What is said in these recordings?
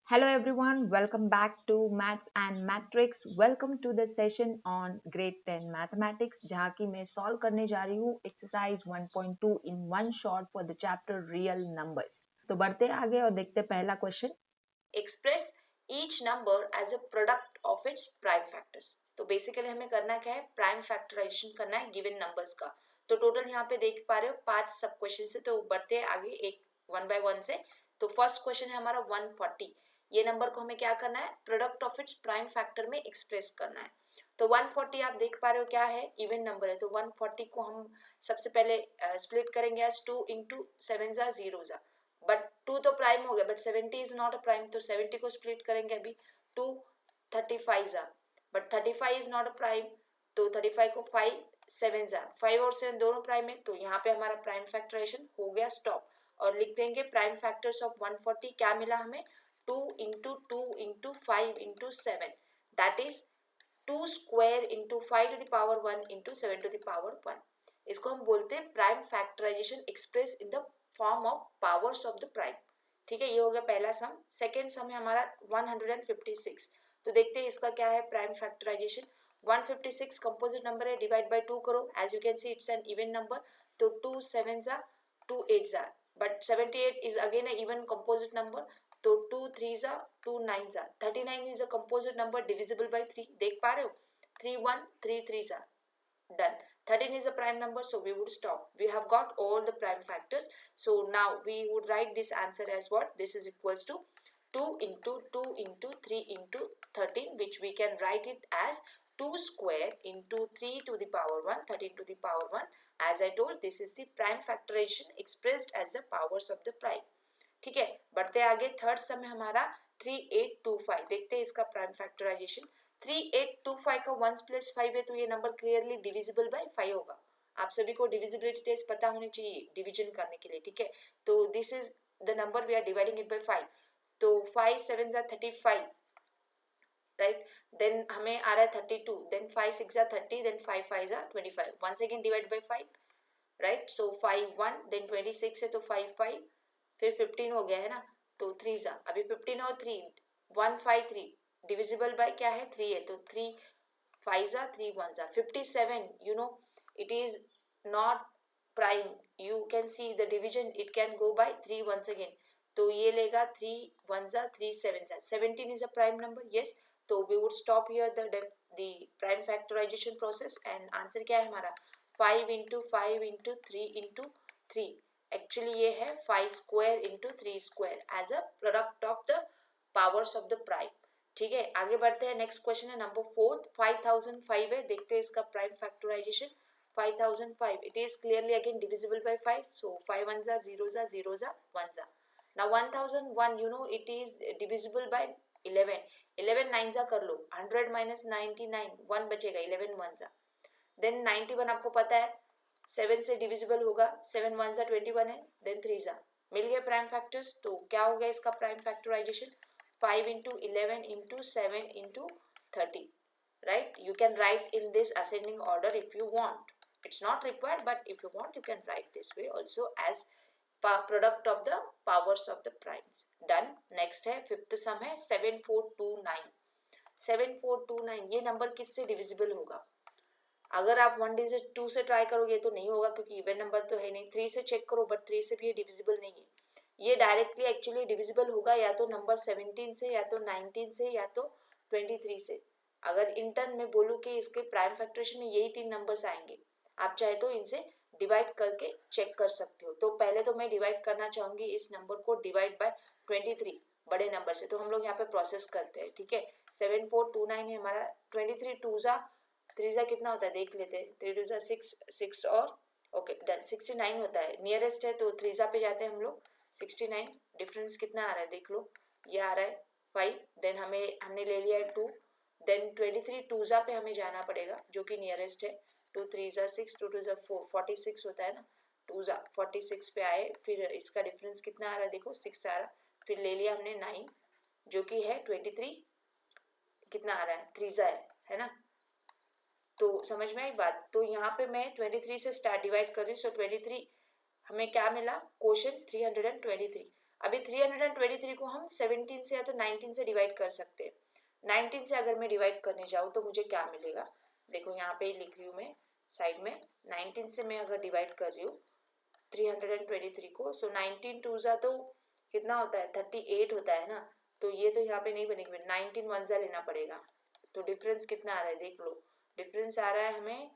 Hello everyone, welcome back to Maths and Matrix. Welcome to the session on grade 10 Mathematics जहाँ की मैं solve करने जा रही हूँ exercise 1.2 in one shot for the chapter real numbers. तो बढ़ते आगे और देखते पहला question. Express each number as a product of its prime factors. तो बेसिकली हमें करना क्या है, प्राइम फैक्टराइजेशन करना है गिवन नंबर्स का. तो टोटल यहाँ पे देख पा रहे हो 5 सब क्वेश्चन से. तो बढ़ते हैं आगे एक वन बाय वन से. तो फर्स्ट क्वेश्चन है हमारा 140. ये नंबर को हमें क्या करना है, product of its prime factor में एक्सप्रेस करना है. तो 140 आप देख पा रहे हो क्या है, इवन नंबर है. तो 140 को हम सबसे पहले स्प्लिट करेंगे एज 2 इंटू 7 जा 0 जा. बट 2 तो प्राइम हो गया, but 70 is not a prime. तो 70 को स्प्लिट करेंगे अभी 2 35 जा, but 35 is not a prime. तो 35 को 5 7 जा, 5 और 7 दोनों प्राइम है. तो यहाँ पे हमारा प्राइम फैक्टराइजेशन हो गया स्टॉप. और लिख देंगे प्राइम फैक्टर्स ऑफ 140. क्या मिला हमें, 2 into 2 into 5 into 7, that is 2 square into 5 to the power 1 into 7 to the power 1. इसको हम बोलते हैं prime factorisation express in the form of powers of the prime. ठीक है, ये हो गया पहला सम. सेकेंड सम है हमारा 156. तो देखते हैं इसका क्या है प्राइम फैक्टराइजेशन. 156 कंपोजिट नंबर है, डिवाइड बाय 2 करो. As you can see it's an even number. तो 2 7 जा 2 8 जा, but 78 is again a even composite number. तो 2 3 जा 2 9 जा. 39 is a composite number divisible by 3. देख पा रहे हो, 3 1 3 3 जा. Done. 13 is a prime number, so we would stop. We have got all the prime factors. So now we would write this answer as what? This is equals to 2 into 2 into 3 into 13, which we can write it as 2 square into 3 to the power 1, 13 to the power 1. As I told, this is the prime factorization expressed as the powers of the prime. ठीक है, बढ़ते आगे. Third सम है हमारा 3825. देखते हैं इसका prime factorisation. 3825 का 1 प्लस 5 है, तो ये नंबर क्लियरली डिविजिबल बाय 5 होगा. आप सभी को डिविजिबिलिटी टेस्ट पता होनी चाहिए डिवीजन करने के लिए. ठीक है, तो this is the number we are dividing it by 5. तो 5 7 जा 35, राइट. देन हमें आ रहा है 32. देन 5 6 जा 30, देन 5 5 जा 25. Once again divide by 5, right. So 5 1, देन 26 है तो 5 5, फिर 15 हो गया है ना. तो 3 जा, अभी 15 और 3 153 डिविजिबल बाय क्या है 3 है. तो 3 5 जा 3 1 जा 57. You know it is not prime. You can see the division, it can go by 3 once again. तो ये लेगा 3 1 जा 3 7 जा. 17 is a prime number, yes. तो we would stop here the prime factorisation process. And answer क्या है हमारा, 5 into 5 into 3 into 3. Actually ये है 5 square into 3 square as a product of the powers of the prime. ठीक है, आगे बढ़ते हैं. नेक्स्ट क्वेश्चन है नंबर 4. 5005 है, देखते हैं इसका prime factorisation. 5005, it is clearly again divisible by 5. So 5 1 जा 0 जा 0 जा 1 जा. Now 1001, you know it is divisible by 11. 11 9 जा कर लो, 100 माइनस 99, 1 बचेगा, 11 1 जा. देन 91 आपको पता है 7 से डिविजिबल होगा, 7 1 जा 21 है, देन 3 जा. मिल गए प्राइम फैक्टर्स. तो क्या हो गया इसका prime factorisation, 5 into 11 into 7 into 30, right? You can write in this ascending order if you want. It's not required, but if you want, you can write this way also as product of the powers of the primes. Done. Next है fifth सम है 7429. 7429 ये number किससे divisible होगा. अगर आप 1 digit 2 से try करोगे तो नहीं होगा, क्योंकि इवन नंबर तो है नहीं. 3 से चेक करो, बट 3 से भी ये डिविजिबल नहीं है. ये डायरेक्टली एक्चुअली डिविजिबल होगा या तो नंबर 17 से, या तो 19 से, या तो 23 से. अगर इंटर्न में बोलूँ कि इसके प्राइम फैक्टरेशन में यही 3 नंबर्स आएंगे, आप चाहे तो इनसे डिवाइड करके चेक कर सकते हो. तो पहले तो मैं डिवाइड करना चाहूँगी इस नंबर को डिवाइड बाय 23 बड़े नंबर से. तो हम लोग यहाँ पे प्रोसेस करते हैं. ठीक है, 7429 है हमारा. 23 2 जा 3 जा कितना होता है देख लेते हैं. 3 2 जा 6 6 और ओके डन 69 होता है. नियरेस्ट है तो 3 जा पे जाते हैं हम लोग. 69 डिफरेंस कितना आ रहा है देख लो, ये आ रहा है 5. देन हमने ले लिया है 2. देन 23 2 जा पे हमें जाना पड़ेगा जो कि नियरेस्ट है. 2 3 जा 6, 2 2 जा 4, 46 होता है ना. 2 जा 46 पे आए, फिर इसका डिफरेंस कितना आ रहा है देखो 6 आ रहा है. फिर ले लिया हमने 9 जो कि है 23 कितना आ रहा है 3 जा है ना. तो समझ में आई बात. तो यहाँ पे मैं 23 से स्टार्ट डिवाइड कर रही हूँ. सो 23 हमें क्या मिला, क्वोशंट 323. अभी 323 को हम 17 से या तो 19 से डिवाइड कर सकते हैं। 19 से अगर मैं डिवाइड करने जाऊँ तो मुझे क्या मिलेगा, देखो यहाँ पे लिख रही हूँ मैं साइड में, 19 से मैं अगर डिवाइड कर रही हूँ 323 को, सो 19 टू ज़ा तो कितना होता है 38 होता है ना, तो ये तो यहाँ पे नहीं बनेगी, 19 वन ज़ा लेना पड़ेगा। तो डिफरेंस कितना आ रहा है देख लो, डिफरेंस आ रहा है हमें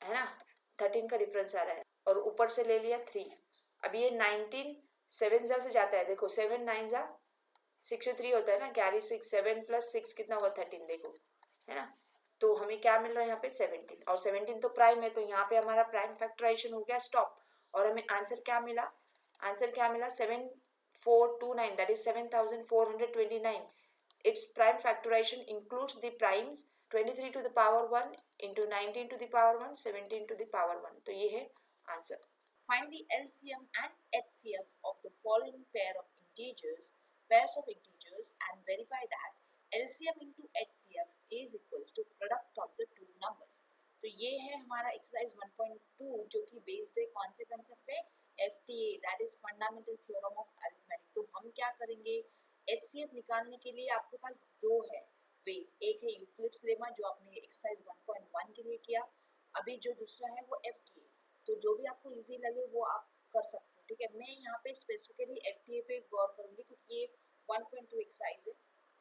है ना 13 का डिफरेंस आ रहा है, और ऊपर से ले लिया 3। अब ये 19 7 ज़ा से जाता है, देखो 7 9 ज़ा 63 होता है ना, कैरी 6, 7 प्लस 6 कितना होगा 13, देखो है ना। तो हमें क्या मिल रहा है यहाँ पे 17, और 17 तो प्राइम है, तो यहाँ पे हमारा प्राइम फैक्टराइजेशन हो गया स्टॉप। और हमें आंसर क्या मिला, आंसर क्या मिला 7429, that is 7429। Its prime factorization includes the primes 23 to the power 1 into 19 to the power 1, 17 to the power 1। तो ये है answer. Find the LCM and HCF of the following pairs of integers and verify that LCM into HCF is equals to product of the two numbers। तो ये है हमारा exercise 1.2 जो कि based है कौन से कंसेप्ट पे, FTA, that is fundamental theorem of arithmetic. तो हम क्या करेंगे, HCF निकालने के लिए आपके पास दो है वेज, एक है यूक्लिड्स लेमा जो आपने एक्सरसाइज 1.1 के लिए किया, अभी जो दूसरा है वो FTA। तो जो भी आपको इजी लगे वो आप कर सकते हो, ठीक है। मैं यहाँ पे स्पेसिफिकली FTA पे गौर करूंगी क्योंकि ये 1.2 एक्सरसाइज है,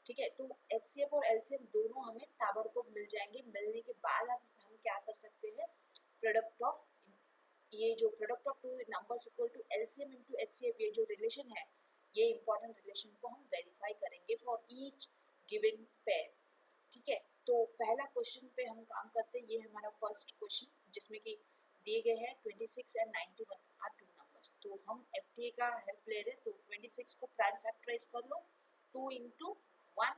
ठीक है। तो HCF और LCM दोनों हमें ताबड़तोड़ मिल जाएंगे, मिलने के बाद हम क्या कर सकते हैं, प्रोडक्ट ऑफ, ये जो product of two numbers equal to LCM into HCF, ये जो रिलेशन है, ये इंपॉर्टेंट रिलेशन को हम वेरीफाई करेंगे फॉर ईच गिवन पेयर, ठीक है। तो पहला क्वेश्चन पे हम काम करते हैं, ये हमारा फर्स्ट क्वेश्चन जिसमें कि दिए गए हैं 26 एंड 91 आर टू नंबर्स। तो हम FTA का हेल्प ले रहे हैं, तो 26 को प्राइम फैक्टराइज कर लो, 2 इंटू 1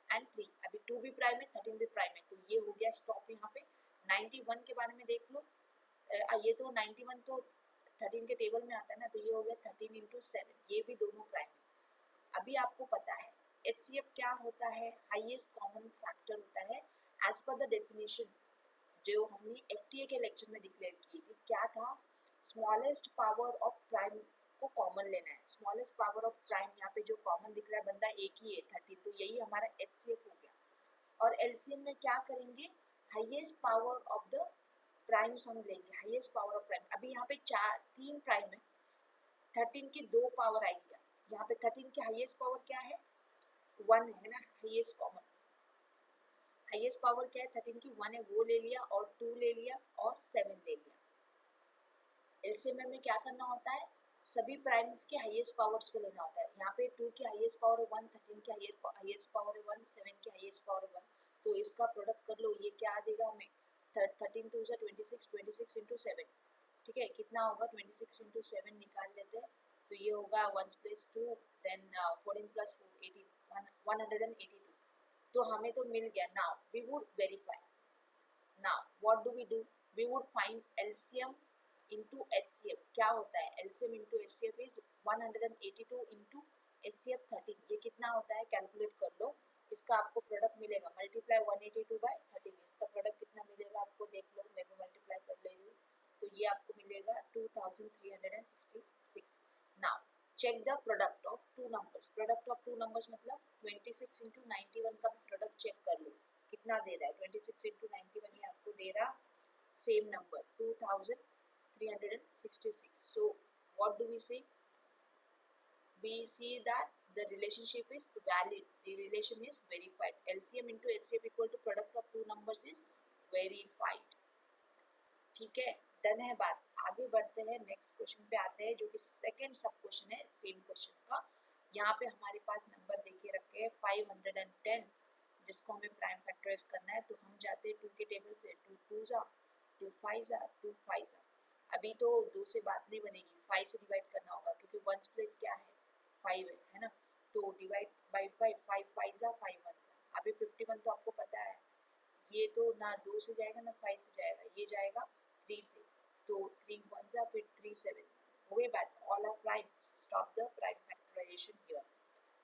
एंड 3, अभी 2 भी प्राइम है 13 भी प्राइम है, तो ये हो गया स्टॉप यहाँ पे। 91 के बारे में देख लो, ये तो 91 तो 13 के टेबल में आता है ना, तो ये हो गया 13 इंटू 7, ये भी दोनों प्राइम है। अभी आपको पता है HCF क्या होता है, हाईएस्ट कॉमन फैक्टर होता है एज पर द डेफिनेशन जो हमने FTA के लेक्चर में डिक्लेयर की थी। क्या था, स्मॉलेस्ट पावर ऑफ प्राइम को कॉमन लेना है, स्मॉलेस्ट पावर ऑफ प्राइम यहाँ पे जो कॉमन दिख रहा है बंदा एक ही है 13, तो यही हमारा HCF हो गया। और LCM में क्या करेंगे, highest power of the primes हम लेंगे, हाईएस्ट पावर ऑफ प्राइम। अभी यहाँ पे 3 प्राइम है, 13 की 2 पावर आएगी, यहाँ पे 13 की हाईएस्ट पावर क्या है 1 है ना, हाईएस्ट कॉमन, हाईएस्ट पावर क्या है 13 की 1 है, वो ले लिया, और 2 ले लिया, और 7 ले लिया। LCM में क्या करना होता है, सभी प्राइम्स के हाईएस्ट पावर्स को लेना होता है। यहाँ पे 2 की हाईएस्ट पावर है 1, 13 की हाईएस्ट पावर है 1, 7 की हाईएस्ट पावर है 1, तो इसका प्रोडक्ट कर लो, ये क्या देगा हमें 13 टू 26, 26 इंटू 7, ठीक है, कितना होगा 26 इंटू 7 निकाल लेते हैं, तो ये होगा 1 प्लस 2, देन 14 प्लस 4 182। तो हमें तो मिल गया। Now we would verify, now what do, we would find LCM into HCF। क्या होता है LCM into HCF is 182 into HCF 13, ये कितना होता है कैलकुलेट कर लो, इसका आपको प्रोडक्ट मिलेगा, मल्टीप्लाई 182 बाय 13, इसका प्रोडक्ट कितना मिलेगा आपको देख लो, मैं भी मल्टीप्लाई कर ले रही हूँ, तो ये आपको मिलेगा 2366। Now check the product of two numbers, product of two numbers मतलब 26 इंटू 91 का प्रोडक्ट चेक कर लो कितना दे रहा है, 26 इंटू 91 ये आपको दे रहा same number 2366। So what do we see? We see that the relationship is valid, the relation is verified, LCM into HCF equal to product of two numbers is verified, ठीक है, done है बात। आगे बढ़ते हैं, नेक्स्ट क्वेश्चन पे आते हैं जो कि सेकंड सब क्वेश्चन है सेम क्वेश्चन का। यहाँ पे हमारे पास नंबर देके रखे हैं 510, जिसको हमें प्राइम फैक्टराइज करना है, तो हम जाते हैं 2 के टेबल से, 2 2 जा 2 5 जा 2 5 जा, अभी तो 2 से बात नहीं बनेगी, 5 से डिवाइड करना होगा क्योंकि 1 प्लेस क्या है 5 है ना, तो डिवाइड बाई 5, 5 5 जा 5 1 जा, अभी 51 तो आपको पता है, ये तो ना 2 से जाएगा ना 5 से जाएगा, ये जाएगा 3 से, तो 3 1 जा फिर 3 7 हो गई बात, all are prime, stop the prime factorisation here.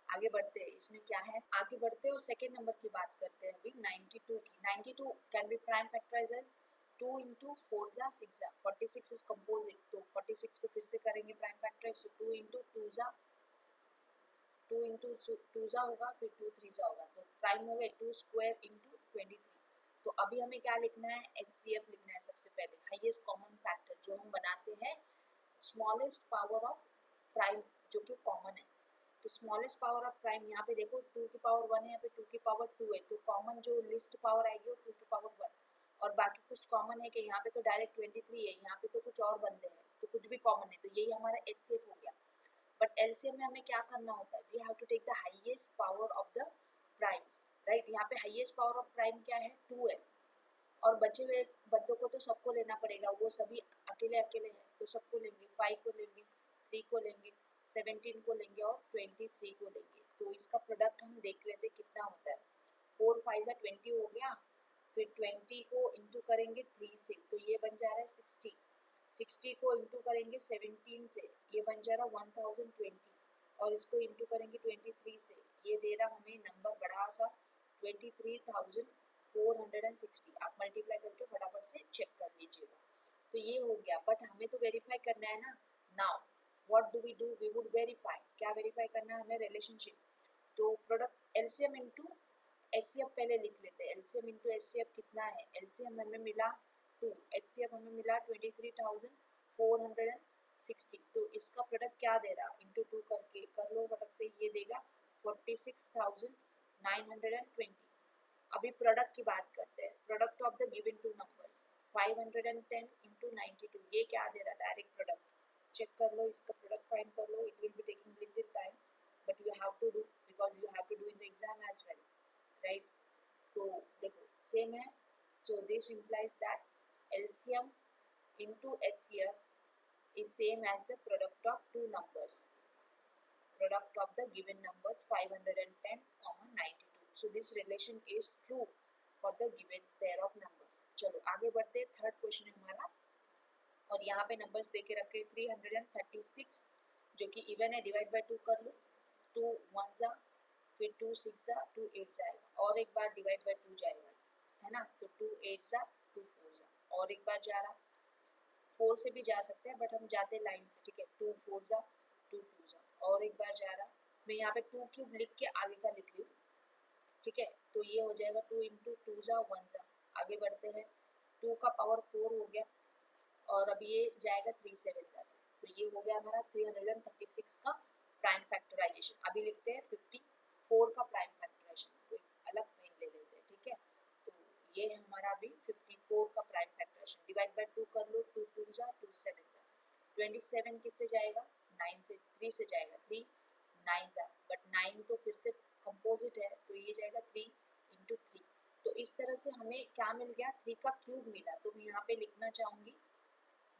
आगे बढ़ते हैं, इसमें क्या है, आगे बढ़ते हैं और सेकेंड नंबर की बात करते हैं अभी 92 की। 92 can be prime factorised as 2 into 4 जा 6 जा 46 इज कंपोजिट, तो 46 को फिर से करेंगे प्राइम फैक्टराइज, तो 2 इंटू 2 जा 2 इंटू 2 जा होगा, फिर 2 3 जा होगा, तो प्राइम हो गए 2 स्क्वायर इंटू 23। तो अभी हमें क्या लिखना है, HCF लिखना है सबसे पहले, हाईएस्ट कॉमन फैक्टर, जो हम बनाते हैं स्मॉलेस्ट पावर ऑफ प्राइम जो कि कॉमन है। तो स्मॉलेस्ट पावर ऑफ प्राइम यहाँ पे देखो 2 की पावर 1 है, यहाँ पे 2 की पावर 2 है, तो कॉमन जो लिस्ट पावर आएगी वो 2 की पावर 1, और बाकी कुछ कॉमन है कि यहाँ पे तो डायरेक्ट 23 है, यहाँ पे तो कुछ और बंदे हैं, तो कुछ भी कॉमन है, तो यही हमारा HCF हो गया। बट एलसीएम में हमें क्या करना होता है, we have to take the highest power of the primes, right. यहाँ पे हाईएस्ट पावर ऑफ प्राइम क्या है, 2 है, और बचे हुए बंदों को तो सबको लेना पड़ेगा, वो सभी अकेले अकेले हैं, तो सबको लेंगे, 5 को लेंगे, 3 को लेंगे, 17 को लेंगे और 23 को लेंगे। तो इसका प्रोडक्ट हम देख लेते कितना होता है, 4 5 जा 20 हो गया, फिर 20 को इंटू करेंगे 3 से, तो ये बन जा रहा है 60, 60 को इंटू करेंगे 17 से, ये बन जा रहा 1020, और इसको इंटू करेंगे 23 से, ये दे रहा हमें नंबर बड़ा सा 23,460। आप मल्टीप्लाई करके फटाफट से चेक कर लीजिएगा। तो ये हो गया, बट हमें तो वेरीफाई करना है ना। Now what do, we would verify, क्या वेरीफाई करना है हमें, रिलेशनशिप। तो प्रोडक्ट एलसीएम इंटू एचसीएफ पहले लिख लेते हैं, एलसीएम इंटू एचसीएफ कितना है, एलसीएम हमें मिला 2, एचसीएफ हमें मिला 23,460, तो इसका प्रोडक्ट क्या दे रहा, इंटू 2 करके कर लो फटक से, ये देगा 46,920। अभी प्रोडक्ट की बात करते हैं, product of the given two numbers 510 into 92, ये क्या दे रहा, डायरेक्ट प्रोडक्ट, चेक कर लो, इसका प्रोडक्ट फाइंड कर लो, it will be taking little time but you have to do, because you have to do in the exam as well, right. तो देखो same है, so this implies that LCM into HCF is same as the product of two numbers, product of the given numbers 510, 92, so this relation is true for the given pair of numbers। चलो आगे बढ़ते हैं, third question है हमारा, और यहाँ पे numbers देके रखे 336 जो कि इवन है, डिवाइड बाय 2 कर लो, 2 1 जा, फिर 2 6 जा, 2 8 जाएगा, और एक बार डिवाइड बाय 2 जाएगा, है ना, तो 2 8 जा, 2 4 जा, और एक बार जा रहा, 4 से भी जा सकते हैं बट हम जाते लाइन से, ठीक है, 2 4 जा, 2 2 जा, और एक बार जा रहा, मैं यहाँ पे 2 क्यूब लिख के आगे का लिख रही हूँ, ठीक है, तो ये हो जाएगा 2 इंटू 2 जा 1 जा, आगे बढ़ते हैं, 2 का पावर 4 हो गया, और अब ये जाएगा 3 7 जा से, तो ये हो गया हमारा 336 का प्राइम फैक्टराइजेशन। अभी लिखते हैं 54 का प्राइम फैक्टराइजेशन, कोई अलग पेन ले लेते हैं, ठीक है, तो ये हमारा अभी 54 का प्राइम फैक्टराइजेशन, डिवाइड बाय 2 कर लो, 2 2 जा, 2 7 जा, 27 किससे जाएगा, 9 से, 3 से जाएगा, 3 9 जा, बट 9 तो फिर से कंपोजिट है, तो ये जाएगा 3 इंटू 3। तो इस तरह से हमें क्या मिल गया, 3 का क्यूब मिला, तो मैं यहाँ पे लिखना चाहूँगी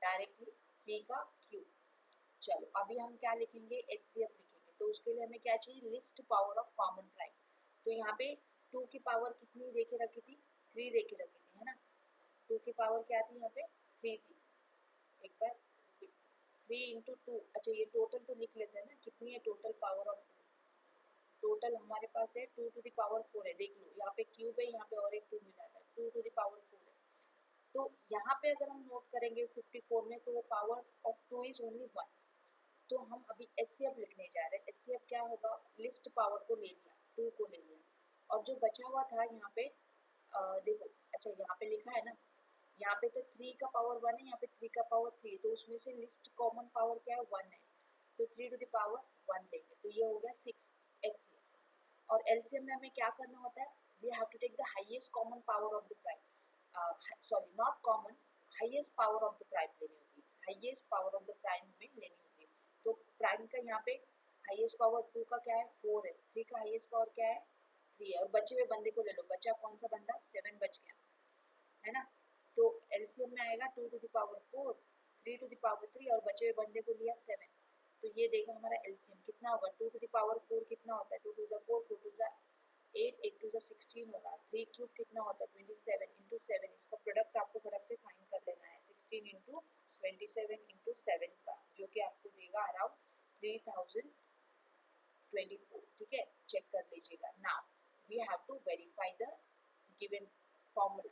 डायरेक्टली 3 का क्यूब। चलो अभी हम क्या लिखेंगे, HCF लिखेंगे, तो उसके लिए हमें क्या चाहिए, list power of common prime. तो यहाँ पे 2 की पावर कितनी दे के रखी थी, 3 दे के रखी थी, है ना, 2 की पावर क्या थी यहाँ पे, 3 थी, एक बार 3 इंटू 2, अच्छा ये टोटल तो लिख लेते हैं ना, कितनी है टोटल पावर ऑफ, टोटल हमारे पास है 2 टू द पावर 4 है, देख लो यहाँ पे क्यूब है, यहाँ पे और एक 2 मिला था, 2 टू द पावर 4 है, तो यहाँ पे अगर हम नोट करेंगे 54 में, तो वो पावर ऑफ 2 इज ओनली 1, तो हम अभी HCF लिखने जा रहे हैं, HCF क्या होगा, लिस्ट पावर को ले लिया, 2 को ले लिया, और जो बचा हुआ था यहाँ पे देखो, अच्छा यहाँ पे लिखा है ना, यहाँ पे तो 3 का पावर 1 है, यहाँ पे 3 का पावर 3, तो उसमें से लिस्ट कॉमन पावर क्या है, 1 है, तो 3 टू द पावर 1 लेंगे, तो ये हो गया 6 HCF। और LCM में हमें क्या करना होता है, we have to take the highest common power of the prime, sorry not common, highest power of the prime लेनी होती है, highest power of the prime हमें लेनी होती है। तो प्राइम का यहाँ पे हाईएस्ट पावर 2 का क्या है, 4 है, 3 का हाईएस्ट पावर क्या है, 3 है, और बचे हुए बंदे को ले लो, बचा कौन सा बंदा, 7 बच गया, है ना, तो LCM में आएगा 2 to the power 4, 3 to the power 3, और बचे हुए बंदे को लिया 7, तो ये देखा हमारा LCM कितना होगा, 2 टू द पावर 4 कितना होता है, 2 टू 4, 4 टू 8, 8 टू 16 होगा, 3 क्यूब कितना होता है, 27 इंटू 7, इसका प्रोडक्ट आपको फटाक से फाइंड कर लेना है, 16 इंटू 27 इंटू 7 का, जो कि आपको देगा अराउंड 3024, ठीक है, चेक कर लीजिएगा। Now we have to verify the given formula,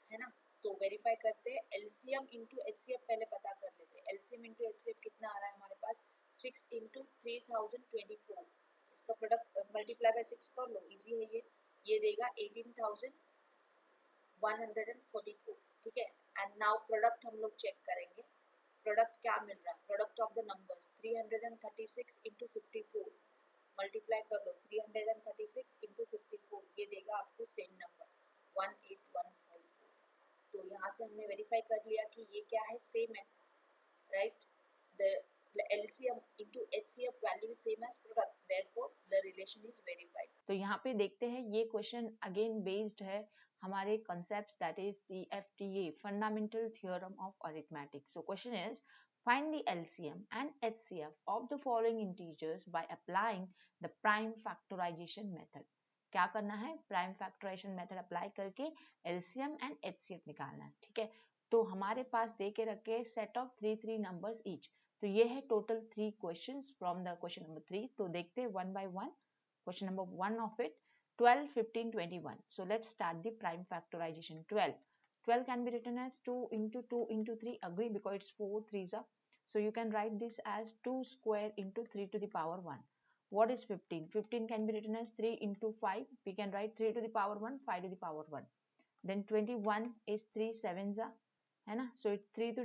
है ना, तो वेरीफाई करते हैं, एलसीएम इंटू एचसीएफ पहले पता कर लेते हैं। एलसीएम इंटू एचसीएफ कितना आ रहा है हमारे पास, 6 इंटू 3024, इसका प्रोडक्ट मल्टीप्लाई बाय 6 कर लो, इजी है ये देगा 18,144, ठीक है। एंड नाउ प्रोडक्ट हम लोग चेक करेंगे, प्रोडक्ट क्या मिल रहा है, product of the numbers 336 into 54, multiply कर लो 336 इंटू 54, ये देगा आपको सेम नंबर 18144। तो यहाँ से हमने वेरीफाई कर लिया कि ये क्या है, सेम है, right. The LCM into HCF value is same as product, therefore the relation is verified. तो यहाँ पे देखते हैं, ये क्वेश्चन अगेन बेस्ड है हमारे concepts, that is the FTA, fundamental theorem of arithmetic. So question is, find the LCM and HCF of the following integers by applying the prime factorization method. क्या करना है, प्राइम फैक्टराइजेशन मेथड अप्लाई करके LCM and HCF निकालना है, ठीक है। तो हमारे पास दे के रखे सेट ऑफ 3 नंबर्स ईच। तो ये है total 3 questions from the question number 3। तो देखते हैं one by one. Question number 1 of it, 12, 15, 21. So let's start the prime factorization. 12. 12 can be written as 2 into 2 into 3. Agree, because it's 4 threes are. So you can write this as 2 square into 3 to the power 1. What is 15? 15 can be written as 3 into 5. We can write 3 to the power 1, 5 to the power 1. Then 21 is 3 sevens are. So it's 3 to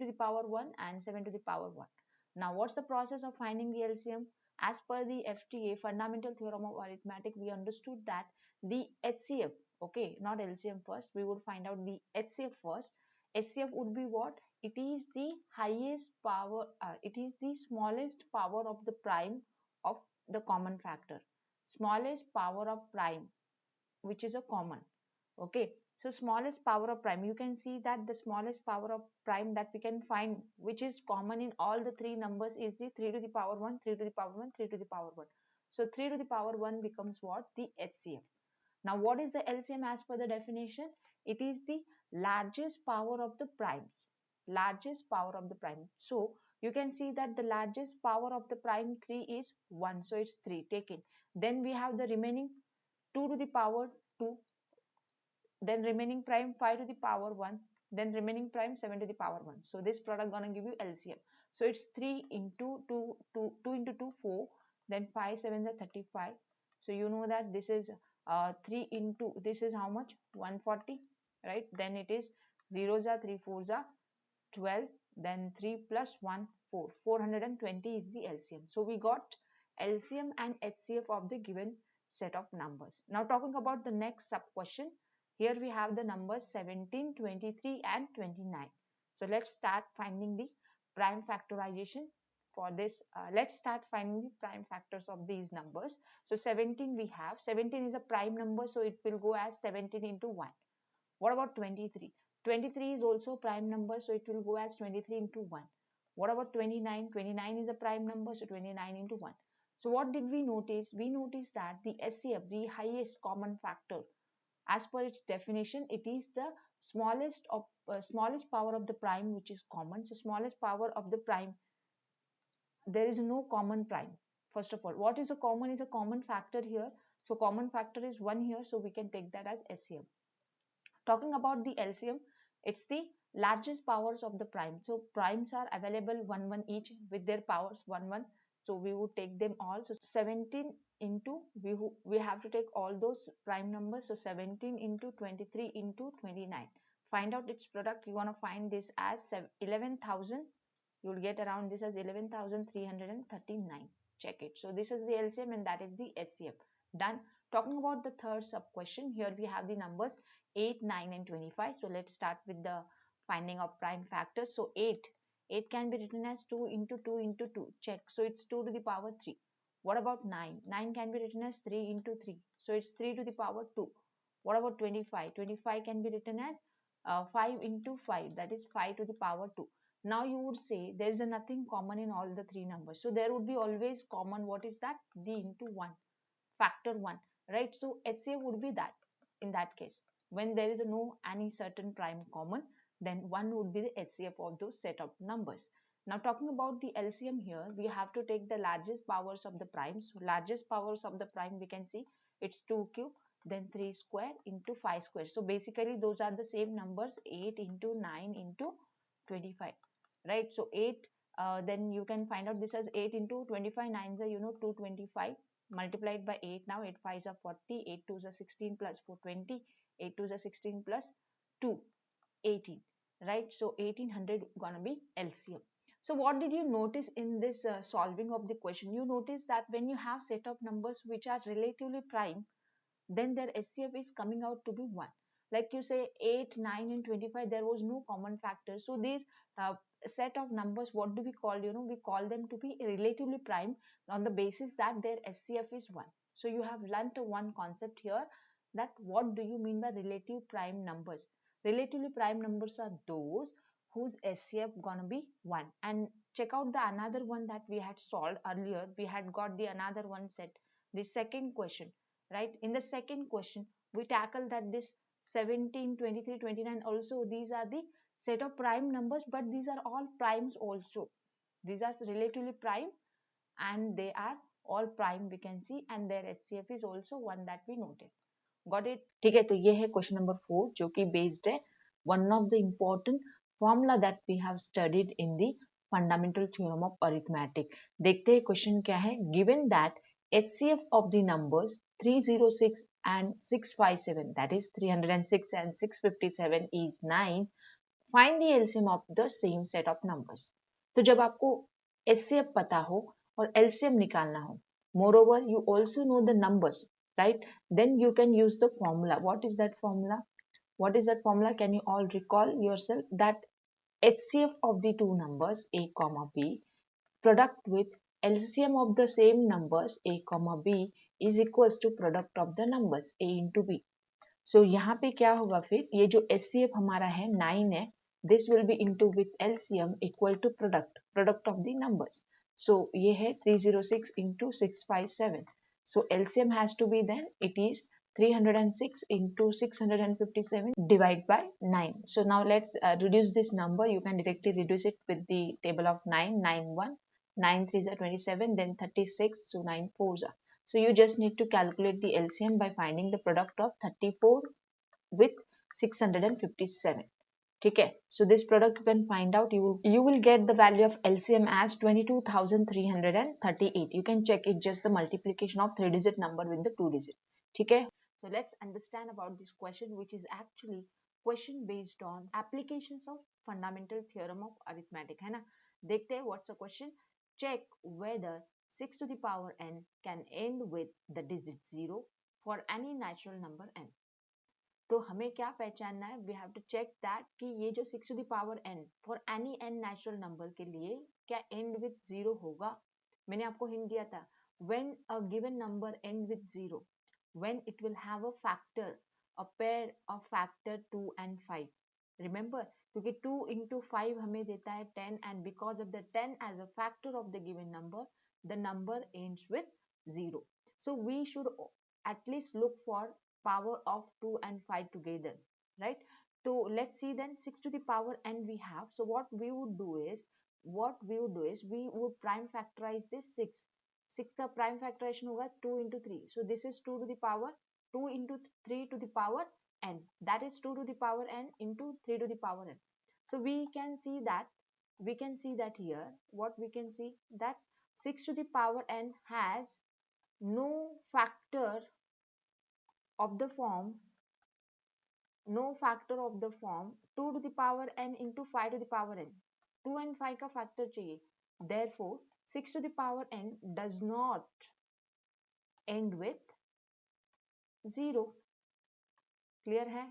the power 1 and 7 to the power 1. Now what's the process of finding the LCM? As per the FTA, fundamental theorem of arithmetic, we understood that the HCF, okay, not LCM first, we would find out the HCF first. HCF would be what? It is the highest power, it is the smallest power of the prime of the common factor. Smallest power of prime, which is a common, okay. So smallest power of prime, you can see that the smallest power of prime that we can find, which is common in all the 3 numbers, is the 3 to the power 1, 3 to the power 1, 3 to the power 1. So 3 to the power 1 becomes what? The HCF. Now what is the LCM as per the definition? It is the largest power of the primes. Largest power of the prime. So you can see that the largest power of the prime 3 is 1. So it's 3. Take it. Then we have the remaining 2 to the power 2, then remaining prime 5 to the power 1, then remaining prime 7 to the power 1. So this product gonna give you LCM. So it's 3 into 2, 2 into 2, 4, then 5 7s are 35. So you know that this is 3 into, this is how much? 140, right? Then it is 0s are 3, 4s are 12, then 3 plus 1, 4. 420 is the LCM. So we got LCM and HCF of the given set of numbers. Now talking about the next sub question, here we have the numbers 17, 23 and 29. So let's start finding the prime factorization. For this, let's start finding the prime factors of these numbers. So 17 we have, 17 is a prime number, so it will go as 17 into 1. What about 23? 23 is also a prime number, so it will go as 23 into 1. What about 29? 29 is a prime number, so 29 into 1. So what did we notice? We noticed that the SCF, the highest common factor, as per its definition, it is the smallest power of the prime, which is common. So smallest power of the prime, there is no common prime. First of all, what is a common? Is a common factor here. So common factor is 1 here, so we can take that as SCF. Talking about the LCM, it's the largest powers of the prime. So primes are available 1 1 each with their powers 1 1. So we would take them all. So 17 into, we have to take all those prime numbers. So 17 into 23 into 29. Find out its product. You want to find this as 11,000. You will get around this as 11,339. Check it. So this is the LCM and that is the SCF. Done. Talking about the third sub question, here we have the numbers 8, 9 and 25. So let's start with the finding of prime factors. So 8 can be written as 2 into 2 into 2. Check. So it's 2 to the power 3. What about 9? 9 can be written as 3 into 3. So it's 3 to the power 2. What about 25? 25 can be written as 5 into 5. That is 5 to the power 2. Now you would say there is nothing common in all the 3 numbers. So there would be always common. What is that? D into 1. Factor 1, right? So HCF would be that in that case. When there is no any certain prime common, then 1 would be the HCF of those set of numbers. Now talking about the LCM here, we have to take the largest powers of the prime. So largest powers of the prime, we can see it's 2 cube. then 3 square into 5 square. So basically those are the same numbers, 8 into 9 into 25, right? So 8, then you can find out this as 8 into 25, 9s are 225, multiplied by 8 now, 8 5s are 40, 8 2s are 16 plus 4 20, 8 2s are 16 plus 2 18, right? So 1800 gonna be LCM. So what did you notice in this solving of the question? You notice that when you have set of numbers which are relatively prime, then their SCF is coming out to be 1. Like you say 8, 9 and 25, there was no common factor. So these uh, set of numbers, what do we call? We call them to be relatively prime on the basis that their SCF is 1. So you have learnt one concept here, that what do you mean by relative prime numbers? Relatively prime numbers are those whose SCF gonna be 1. And check out the another one that we had solved earlier. We had got the another one set, the second question, right? In the second question we tackle that this 17, 23, 29 also, these are the set of prime numbers, but these are all primes also. These are relatively prime and they are all prime, we can see, and their HCF is also one that we noted. Got it? ठीक है, तो ये है question number 4 जो कि based है one of the important formula that we have studied in the fundamental theorem of arithmetic. देखते हैं क्वेश्चन क्या है. Given that HCF of the numbers 306 and 657, that is 306 and 657 is 9, find the LCM of the same set of numbers. तो जब आपको HCF पता हो और LCM निकालना हो, moreover you also know the numbers, right? Then you can use the formula. What is that formula? What is that formula? Can you all recall yourself that HCF of the two numbers a comma b product with LCM of the same numbers a comma b is equals to product of the numbers a into b. So यहाँ पे क्या होगा फिर, ये जो HCF हमारा है 9 है, this will be into with LCM equal to product of the numbers. So ये है 306 into 657. So LCM has to be, then it is 306 into 657 divided by 9. So now let's reduce this number. You can directly reduce it with the table of 9, 9 1, 9 3s are 27, then 36, so 9 4s are. So you just need to calculate the LCM by finding the product of 34 with 657. ठीक है, so this product you can find out, you will get the value of LCM as 22,338. You can check it, just the multiplication of 3-digit number with the 2-digit. ठीक है, so let's understand about this question, which is actually question based on applications of fundamental theorem of arithmetic, है ना. देखते हैं what's the question. Check whether 6 to the power n can end with the digit 0 for any natural number n. तो हमें क्या पहचानना है, we have to check that कि ये जो 6 to the power n for any n natural number के लिए क्या एंड विद 0 होगा. मैंने आपको हिंट दिया था, when a given number and with 0, when it will have a factor, a pair of factor 2 and 5. Remember, क्योंकि 2 into 5 हमें देता है 10, and because of the 10 as a factor of the given number, the number ends with 0. So we should at least look for power of 2 and 5 together, right? So let's see then 6 to the power n we have. So what we would do is we would prime factorize this 6. 6 का prime factorization होगा 2 into 3. So this is 2 to the power 2 into 3 to the power n. That is 2 to the power n into 3 to the power n. So we can see that here, what we can see, that 6 to the power n has no factor of the form 2 to the power n into 5 to the power n. 2 and 5 का factor चाहिए, therefore 6 to the power n does not end with 0. Clear है,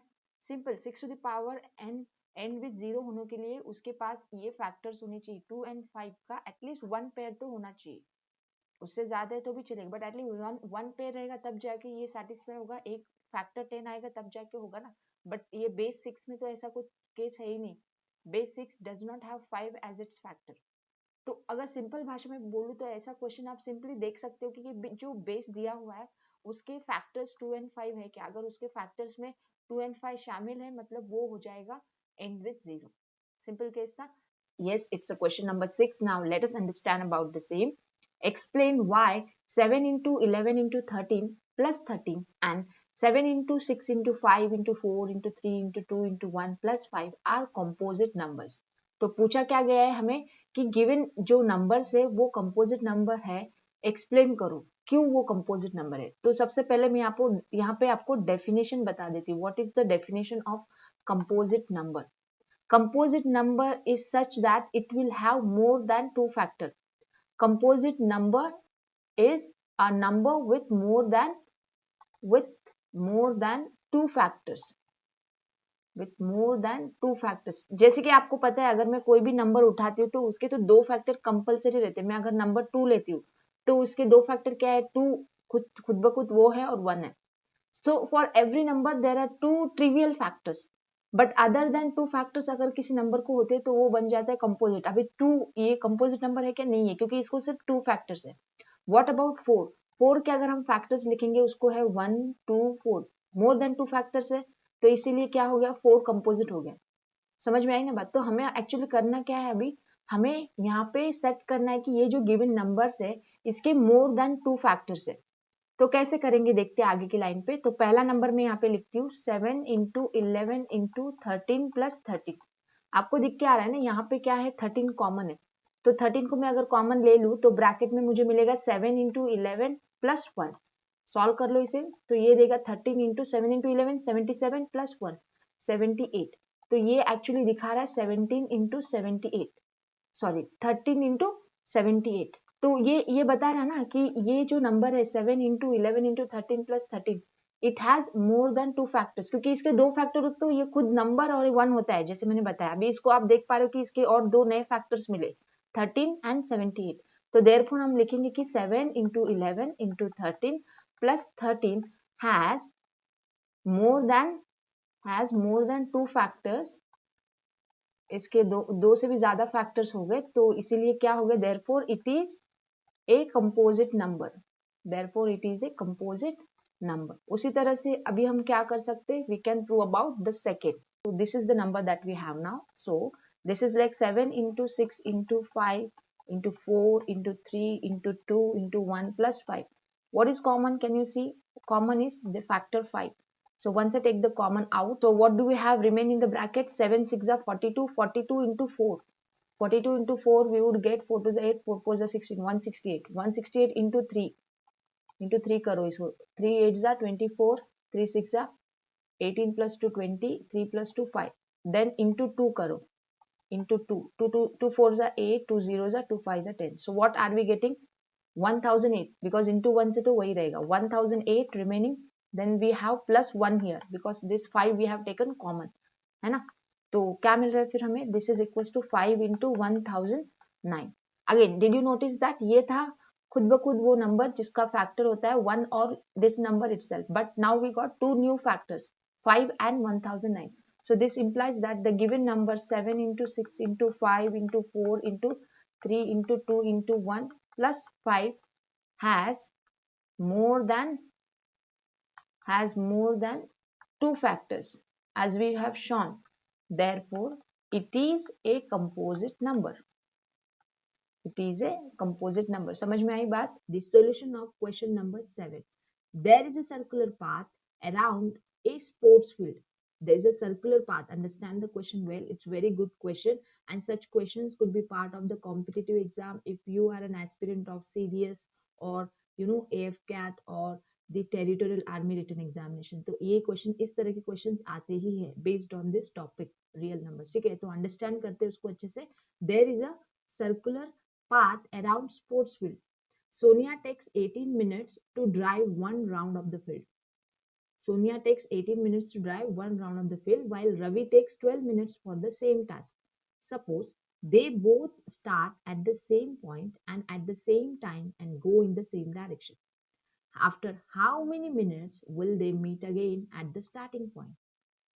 simple. 6 to the power n and with 0 होने के लिए उसके पास ये factors होने चाहिए, 2 and 5 का एटलीस्ट वन पेयर तो होना चाहिए. उससे ज्यादा है तो भी चलेगा, बट एटलीस्ट वन पेयर रहेगा तब जाके ये सेटिस्फाई होगा. एक फैक्टर 10 आएगा तब जाके होगा ना. बट ये बेस 6 में तो ऐसा कुछ केस है ही नहीं. Base 6 does not have 5 as its factor. तो अगर सिंपल भाषा में बोलूँ तो ऐसा क्वेश्चन आप सिंपली देख सकते हो कि जो बेस दिया हुआ है उसके फैक्टर्स 2 and 5 है क्या. अगर उसके फैक्टर्स में 2 and 5 शामिल है, मतलब वो हो जाएगा एंड विथ 0. सिंपल केस था. Yes, it's a question number 6. Now let us understand about the same. Explain why 7 into 11 into 13 plus 13 and 7 into 6 into 5 into 4 into 3 into 2 into 1 plus 5 are composite numbers. तो पूछा क्या गया है हमें कि given जो numbers है वो कंपोजिट नंबर है, एक्सप्लेन करो क्यों वो कंपोजिट नंबर है. तो सबसे पहले मैं आपको यहाँ पे आपको डेफिनेशन बता देती हूँ. What is the definition of composite number? Composite number is such that it will have more than two factors. Composite number is a number with more than two factors. With more than two factors. जैसे कि आपको पता है अगर मैं कोई भी number उठाती हूँ तो उसके तो दो फैक्टर कंपलसरी रहते हैं. मैं अगर नंबर 2 लेती हूँ तो उसके दो फैक्टर क्या है? 2 खुद ब खुद वो है और 1 है. So for every number there are two trivial factors. But other than two factors अगर किसी नंबर को होते तो वो बन जाता है कंपोजिट. अभी टू ये कंपोजिट नंबर है क्या? नहीं है, क्योंकि इसको सिर्फ टू फैक्टर्स है. What about four? फोर के अगर हम फैक्टर्स लिखेंगे उसको है 1 2 4. मोर देन टू फैक्टर्स है तो इसीलिए क्या हो गया? फोर कंपोजिट हो गया. समझ में आई ना बात? तो हमें एक्चुअली करना क्या है अभी? हमें यहाँ पे सेट करना है कि ये जो गिवन नंबर्स है इसके मोर देन टू फैक्टर्स है. तो कैसे करेंगे देखते हैं आगे की लाइन पे. तो पहला नंबर मैं यहाँ पे लिखती हूँ 7 इंटू 11 इंटू 13 प्लस 13. आपको दिख के आ रहा है ना यहाँ पे क्या है? 13 कॉमन है. तो 13 को मैं अगर कॉमन ले लूँ तो ब्रैकेट में मुझे मिलेगा 7 इंटू 11 प्लस 1. सॉल्व कर लो इसे तो ये देगा 13 इंटू 7 इंटू 11 77 प्लस 1 78. तो ये एक्चुअली दिखा रहा है 17 इंटू 78, सॉरी 13 इंटू 78. तो ये बता रहा है ना कि ये जो नंबर है 7 into 11 into 13 plus 13 it has more than two factors. क्योंकि इसके दो फैक्टर तो ये खुद नंबर और 1 होता है जैसे मैंने बताया. अभी इसको आप देख पा रहे हो कि इसके और दो नए फैक्टर्स मिले 13 एंड 78. तो देयरफॉर हम लिखेंगे कि 7 into 11 into 13 plus 13 has more than two factors. इसके दो से भी ज्यादा फैक्टर्स हो गए तो इसीलिए क्या हो गया? Therefore it is a composite number. Therefore it is a composite number. उसी तरह से अभी हम क्या कर सकते हैं? We can prove about the second. So this is the number that we have now. So this is like 7 into 6 into 5 into 4 into 3 into 2 into 1 plus 5. What is common? Can you see? Common is the factor 5. So once I take the common out, so what do we have remain in the bracket? 7 6 are 42. 42 into 4. 42 into 4 we would get 4 to the 8, 4 4 is 16, 168. 168 into 3. Into 3 करो इसको. 3 8 are 24. 3 6 are 18 plus 2 20. 3 plus 2 5. Then into 2 करो. Into 2. 2 4s are 8. 2 zeros are 2 5s are 10. So what are we getting? 1008 because into 1 से तो वही रहेगा. 1008 remaining. Then we have plus 1 here because this 5 we have taken common. है ना? तो क्या मिल रहा है फिर हमें? This is equal to 5 into 1009. Again did you notice that ये था खुद ब खुद वो नंबर जिसका फैक्टर होता है 1 और this number itself. But now we got two new factors 5 and 1009. So this implies that the given number 7 into 6 into 5 into 4 into 3 into 2 into 1 plus 5 has more than two factors as we have shown. Therefore, it is a composite number. It is a composite number. समझ में आई बात? The solution of question number 7. There is a circular path around a sports field. There is a circular path. Understand the question well. It's very good question, and such questions could be part of the competitive exam if you are an aspirant of CDS or AFCAT or the territorial army written examination. तो ये question इस तरह के questions आते ही है based on this topic real numbers. ठीक है, तो अंडरस्टैंड करते हैं उसको अच्छे से. There is a circular path around sports field. Sonia takes 18 minutes to drive one round of the field. Sonia takes 18 minutes to drive one round of the field while Ravi takes 12 minutes for the same task. Suppose they both start at the same point and at the same time and go in the same direction. After how many minutes will they meet again at the starting point?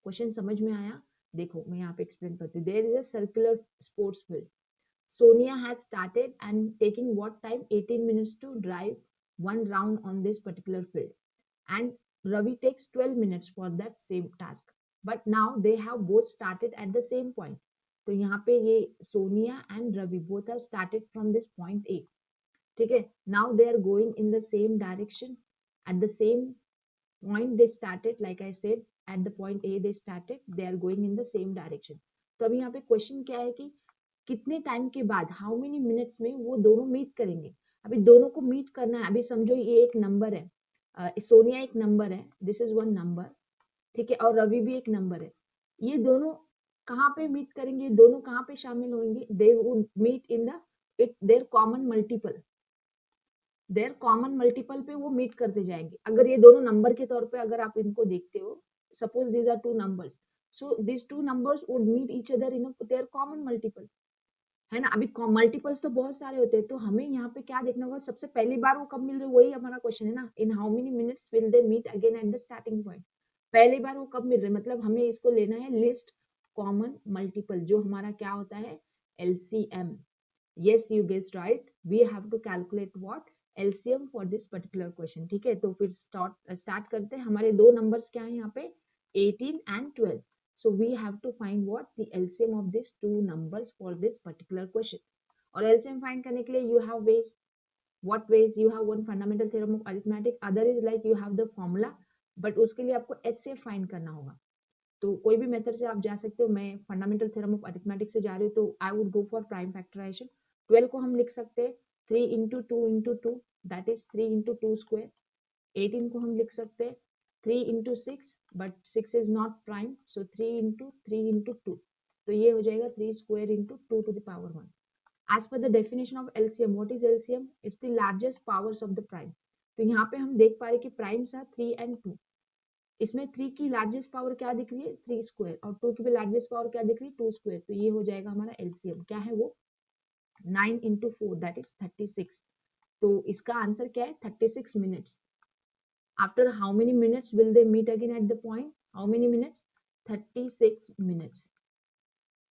Question समझ में आया? देखो मैं यहाँ पे explain करती हूँ. There is a circular sports field. Sonia has started and taking what time? 18 minutes to drive one round on this particular field. And Ravi takes 12 minutes for that same task. But now they have both started at the same point. तो यहाँ पे ये Sonia and Ravi both have started from this point A. ठीक है? Now they are going in the same direction at the same point they started, like I said, at the point A they started, they are going in the same direction. तो अभी यहाँ पे question क्या है कि कितने time के बाद, हाउ मेनी मिनट्स में वो दोनों मीट करेंगे। अभी दोनों को मीट करना है। अभी समझो ये एक नंबर है, सोनिया एक नंबर है, दिस इज वन नंबर, ठीक है, और रवि भी एक नंबर है। ये दोनों कहाँ पे मीट करेंगे, दोनों कहाँ पे शामिल होंगे, they would meet in the it their common multiple, their common multiple पे वो मीट करते जाएंगे। अगर ये दोनों नंबर के तौर पे अगर आप इनको देखते हो, suppose these are two numbers, so this two numbers would meet each other in their common multiple, है ना। अभी मल्टीपल्स तो बहुत सारे होते हैं, तो हमें यहाँ पे क्या देखना होगा, सबसे पहली बार वो कब मिल रहे, वही हमारा क्वेश्चन है ना, in how many minutes will they meet again at the starting point. पहली बार वो कब मिल रहे, मतलब हमें इसको लेना है लिस्ट कॉमन मल्टीपल, जो हमारा क्या होता है, LCM. yes you guessed right, we have to calculate what, LCM for this particular question, ठीक है। तो फिर स्टार्ट करते हैं। हमारे दो नंबर्स क्या है यहाँ पे, 18 and 12, so we have to find what the LCM of these two numbers for this particular question। और LCM find करने के लिए you have ways, what ways, you have one fundamental theorem of arithmetic, other is like you have the formula, but उसके लिए आपको HCF find करना होगा। तो कोई भी मेथड से आप जा सकते हो, मैं फंडामेंटल थ्योरम ऑफ अरिथमेटिक से जा रही हूँ, तो I would go for prime factorisation. 12 को हम लिख सकते हैं 3 into 2 into 2, that is 3 into 2 square। 18 को हम लिख सकते हैं 3 into 6, but 6 is not prime, so 3 into 3 into 2, तो ये हो जाएगा 3 square into 2 to the power 1। As per the definition of LCM, what is LCM, it's the largest powers of the prime. तो यहाँ पे हम देख पा रहे कि प्राइम्स आर 3 and 2, इसमें 3 की लार्जेस्ट पावर क्या दिख रही है, 3 स्क्वायर, और 2 की भी लार्जेस्ट पावर क्या दिख रही है, 2 स्क्वायर। तो ये हो जाएगा हमारा एलसीएम, क्या है वो, 9 into 4, दैट इज 36। तो इसका आंसर क्या है, 36 minutes. After how many minutes will they meet again at the point, how many minutes, 36 minutes.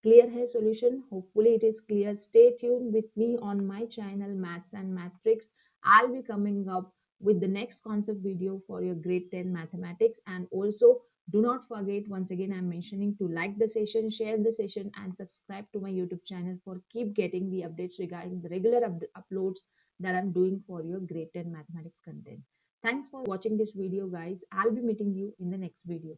Clear है solution, hopefully it is clear. Stay tuned with me on my channel Maths and Matrix, I'll be coming up with the next concept video for your grade 10 mathematics, and also do not forget, once again I'm mentioning, to like the session, share the session, and subscribe to my YouTube channel for keep getting the updates regarding the regular uploads that I'm doing for your grade 10 mathematics content. Thanks for watching this video guys, I'll be meeting you in the next video.